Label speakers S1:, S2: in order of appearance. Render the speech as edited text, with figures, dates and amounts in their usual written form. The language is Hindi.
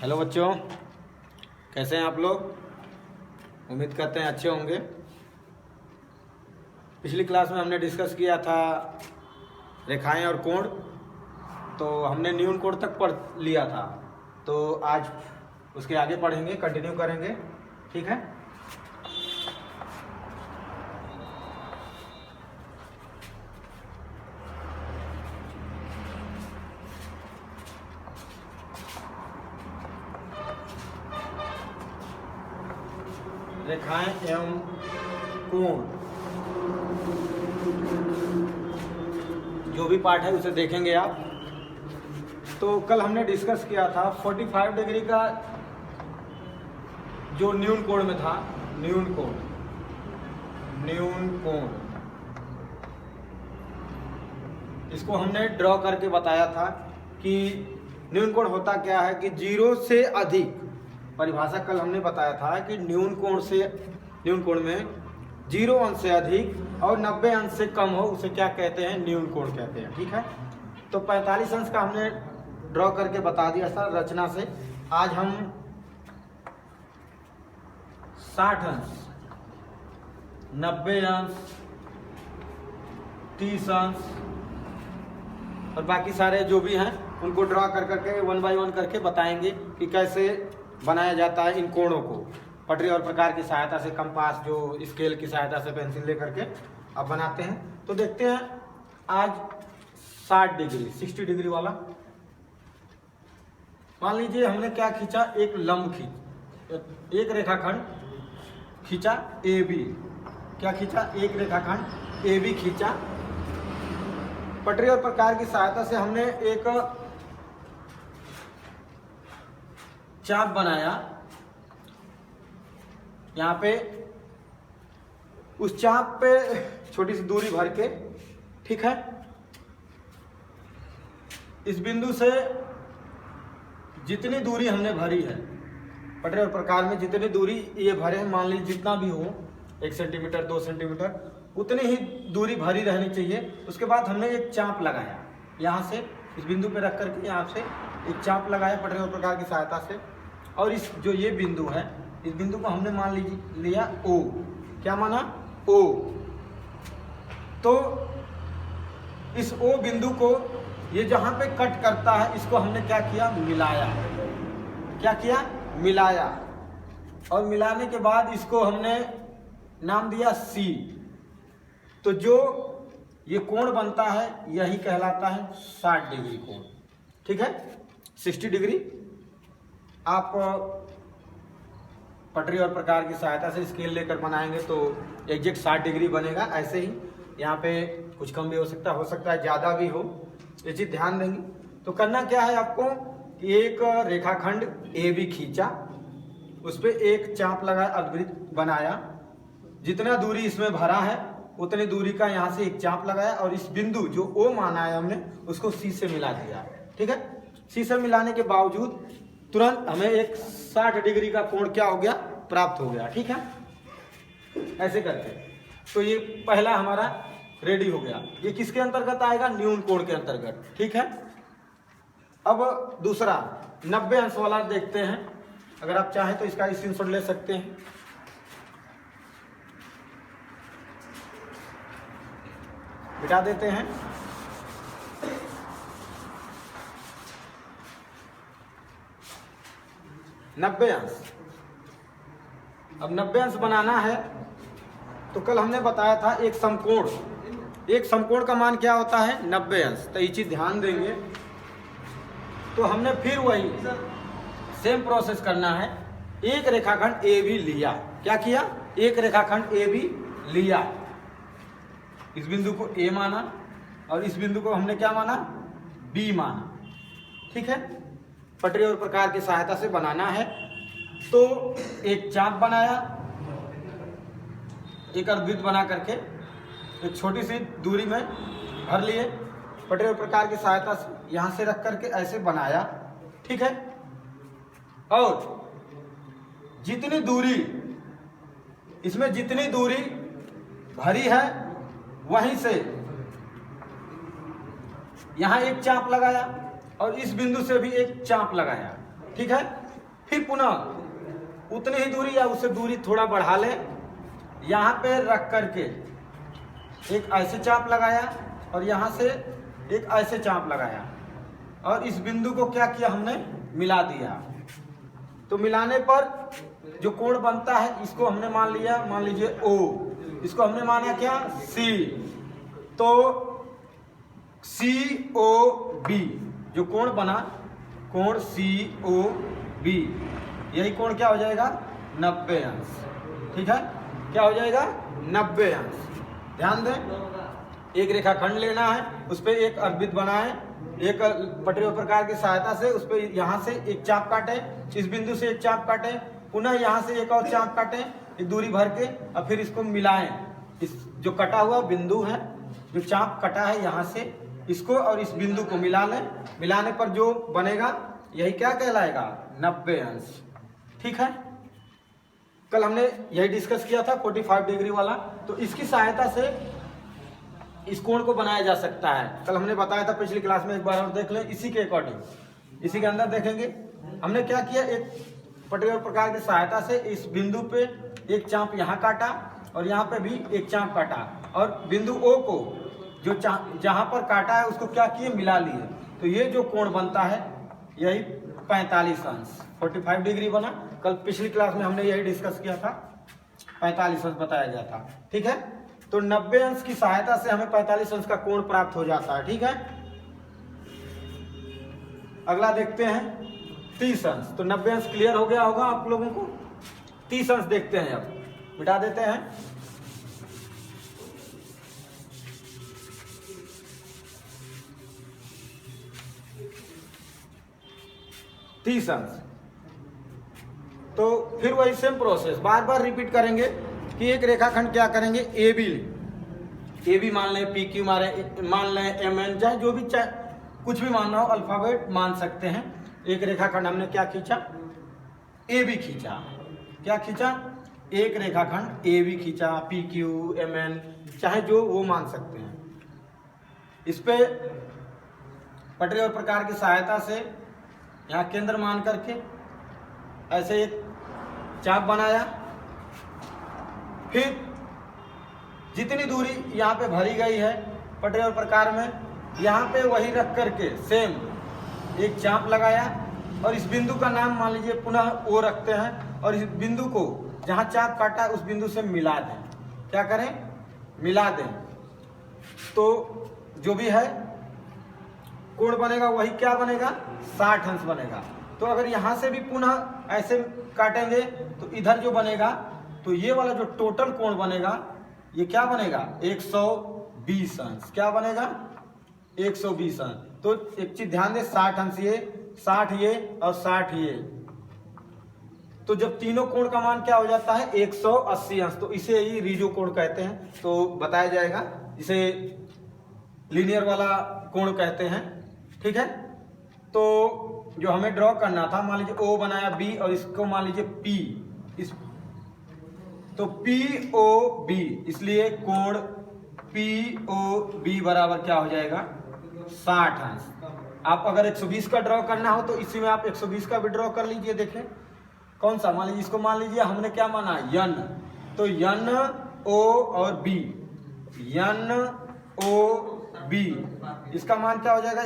S1: हेलो बच्चों, कैसे हैं आप लोग। उम्मीद करते हैं अच्छे होंगे। पिछली क्लास में हमने डिस्कस किया था रेखाएं और कोण, तो हमने न्यून कोण तक पढ़ लिया था। तो आज उसके आगे पढ़ेंगे, कंटिन्यू करेंगे, ठीक है। रेखाएं एवं कोण जो भी पार्ट है उसे देखेंगे आप। तो कल हमने डिस्कस किया था 45 डिग्री का जो न्यून कोण में था, न्यून कोण इसको हमने ड्रॉ करके बताया था कि न्यून कोण होता क्या है कि 0 से अधिक, परिभाषा कल हमने बताया था कि न्यून कोण में 0 अंश से अधिक और 90 अंश से कम हो उसे क्या कहते हैं, न्यून कोण कहते हैं, ठीक है। तो 45 अंश का हमने ड्रॉ करके बता दिया था रचना से। आज हम 60 अंश, 90 अंश, 30 अंश और बाकी सारे जो भी हैं उनको ड्रॉ कर करके 1 बाय 1 करके बताएंगे कि कैसे बनाया जाता है इन कोणों को। पटरी और प्रकार की सहायता से, कंपास जो स्केल की सहायता से, पेंसिल लेकर के अब बनाते हैं। तो देखते हैं आज 60 डिग्री 60 डिग्री वाला। मान लीजिए हमने क्या खींचा, एक लंब एक रेखाखंड खींचा AB। क्या खींचा, एक रेखाखंड AB खींचा। पटरी और प्रकार की सहायता से हमने एक चाप बनाया। यहाँ पे उस चाप पे छोटी सी दूरी भर के, ठीक है। इस बिंदु से जितनी दूरी हमने भरी है, पटरी और प्रकार में जितनी दूरी ये भरे हैं, मान लीजिए जितना भी हो, 1 सेंटीमीटर 2 सेंटीमीटर, उतनी ही दूरी भरी रहनी चाहिए। उसके बाद हमने एक चाप लगाया, यहाँ से इस बिंदु पे रख करके यहाँ से एक चाप लगाया पटरी और प्रकार की सहायता से। और इस जो ये बिंदु है, इस बिंदु को हमने मान लिया O। क्या माना, O। तो इस O बिंदु को ये जहां पे कट करता है, इसको हमने क्या किया, मिलाया। क्या किया, मिलाया। और मिलाने के बाद इसको हमने नाम दिया C। तो जो ये कोण बनता है यही कहलाता है 60 डिग्री कोण, ठीक है। 60 डिग्री आप पटरी और प्रकार की सहायता से स्केल लेकर बनाएंगे तो एग्जैक्ट 60 डिग्री बनेगा। ऐसे ही यहाँ पे कुछ कम भी हो सकता है ज़्यादा भी हो, ये चीज़ ध्यान देंगे। तो करना क्या है आपको, एक रेखाखंड AB खींचा, उस पर एक चाप लगाया, अर्धवृत्त बनाया। जितना दूरी इसमें भरा है उतनी दूरी का यहाँ से एक चाप लगाया और इस बिंदु जो O माना है हमने उसको C से मिला दिया, ठीक है। C से मिलाने के बावजूद तुरंत हमें एक 60 डिग्री का कोण क्या हो गया, प्राप्त हो गया, ठीक है। ऐसे करके तो ये पहला हमारा रेडी हो गया। ये किसके अंतर्गत आएगा, न्यून कोण के अंतर्गत, ठीक है। अब दूसरा 90 अंश वाला देखते हैं। अगर आप चाहें तो इसका स्क्रीनशॉट ले सकते हैं। मिटा देते हैं। नब्बे अंश, अब 90 अंश बनाना है तो कल हमने बताया था एक समकोण का मान क्या होता है, 90 अंश। तो ये चीज ध्यान देंगे। तो हमने फिर वही सेम प्रोसेस करना है। एक रेखाखंड AB लिया, क्या किया, एक रेखाखंड AB लिया, इस बिंदु को A माना और इस बिंदु को हमने क्या माना, B माना, ठीक है। पटरी और प्रकार की सहायता से बनाना है। तो एक चाप बनाया, एक अर्धवृत्त बना करके एक छोटी सी दूरी में भर लिए, पटरी और प्रकार की सहायता से यहाँ से रख करके ऐसे बनाया, ठीक है। और जितनी दूरी इसमें जितनी दूरी भरी है वहीं से यहाँ एक चाप लगाया और इस बिंदु से भी एक चाप लगाया, ठीक है। फिर पुनः उतनी ही दूरी या उससे दूरी थोड़ा बढ़ा ले, यहाँ पे रख करके एक ऐसे चाप लगाया और यहाँ से एक ऐसे चाप लगाया और इस बिंदु को क्या किया हमने, मिला दिया। तो मिलाने पर जो कोण बनता है इसको हमने मान लिया, मान लीजिए O, इसको हमने माना क्या, C। तो COB जो कोण बना, कोण COB, यही कोण क्या हो जाएगा, 90 अंश। ठीक है, क्या हो जाएगा, 90 अंश। ध्यान दें, एक रेखाखंड लेना है, उस पर एक अर्धवृत्त बनाए, एक पटरीय प्रकार की सहायता से उस पर यहाँ से एक चाप काटे, इस बिंदु से एक चाप काटे, पुनः यहाँ से एक और चाप काटे, एक दूरी भर के, और फिर इसको मिलाएं। इस जो कटा हुआ बिंदु है, जो चाप कटा है यहाँ से, इसको और इस बिंदु को मिला लें। मिलाने पर जो बनेगा यही क्या कहलाएगा, 90 अंश। ठीक है, कल हमने यही डिस्कस किया था 45 डिग्री वाला। तो इसकी सहायता से इस कोण को बनाया जा सकता है। कल हमने बताया था पिछली क्लास में, एक बार और देख लें इसी के अकॉर्डिंग। इसी के अंदर देखेंगे हमने क्या किया, एक पटरीय प्रकार की सहायता से इस बिंदु पे एक चाप यहाँ काटा और यहाँ पे भी एक चाप काटा और बिंदु O को जो जहाँ पर काटा है उसको क्या किए, मिला लिए। तो ये जो कोण बनता है यही 45 अंश, 45 डिग्री बना। कल पिछली क्लास में हमने यही डिस्कस किया था, 45 अंश बताया गया था। ठीक है, तो 90 अंश की सहायता से हमें 45 अंश का कोण प्राप्त हो जाता है। ठीक है, अगला देखते हैं 30 अंश। तो 90 अंश क्लियर हो गया होगा आप लोगों को। 30 अंश देखते हैं, अब मिटा देते हैं। तीस अंश, तो फिर वही सेम प्रोसेस बार बार रिपीट करेंगे कि एक रेखाखंड क्या करेंगे, ए बी मान लें, PQ मान लें, MN, चाहे जो भी, चाहे कुछ भी मानना हो, अल्फाबेट मान सकते हैं। एक रेखाखंड हमने क्या खींचा, AB खींचा। क्या खींचा, एक रेखाखंड AB खींचा, PQ, MN, चाहे जो वो मान सकते हैं। इस पे पटरीय प्रकार की सहायता से यहाँ केंद्र मान करके ऐसे एक चाप बनाया, फिर जितनी दूरी यहाँ पे भरी गई है पटरीय प्रकार में, यहाँ पे वही रख करके सेम एक चाप लगाया और इस बिंदु का नाम मान लीजिए पुनः O रखते हैं और इस बिंदु को जहाँ चाप काटा है उस बिंदु से मिला दें। क्या करें, मिला दें। तो जो भी है कोण बनेगा वही क्या बनेगा, 60 अंश बनेगा। तो अगर यहाँ से भी पुनः ऐसे काटेंगे तो इधर जो बनेगा, तो ये वाला जो टोटल कोण बनेगा ये क्या बनेगा, 120 अंश। क्या बनेगा, 120 अंश। तो एक चीज ध्यान दें, 60 अंश ये, 60 ये और 60 ये, तो जब तीनों कोण का मान क्या हो जाता है, 180 अंश। तो इसे ही रीजो कोण कहते हैं। तो बताया जाएगा, इसे लीनियर वाला कोण कहते हैं। ठीक है, तो जो हमें ड्रॉ करना था, मान लीजिए O बनाया B और इसको मान लीजिए P, इस तो POB, इसलिए कोण POB बराबर क्या हो जाएगा, 60 अंश। आप अगर 120 का ड्रॉ करना हो तो इसी में आप 120 का भी ड्रॉ कर लीजिए। देखें कौन सा, मान लीजिए इसको, मान लीजिए हमने क्या माना, N, तो N O और B, N O B, इसका मान क्या हो जाएगा,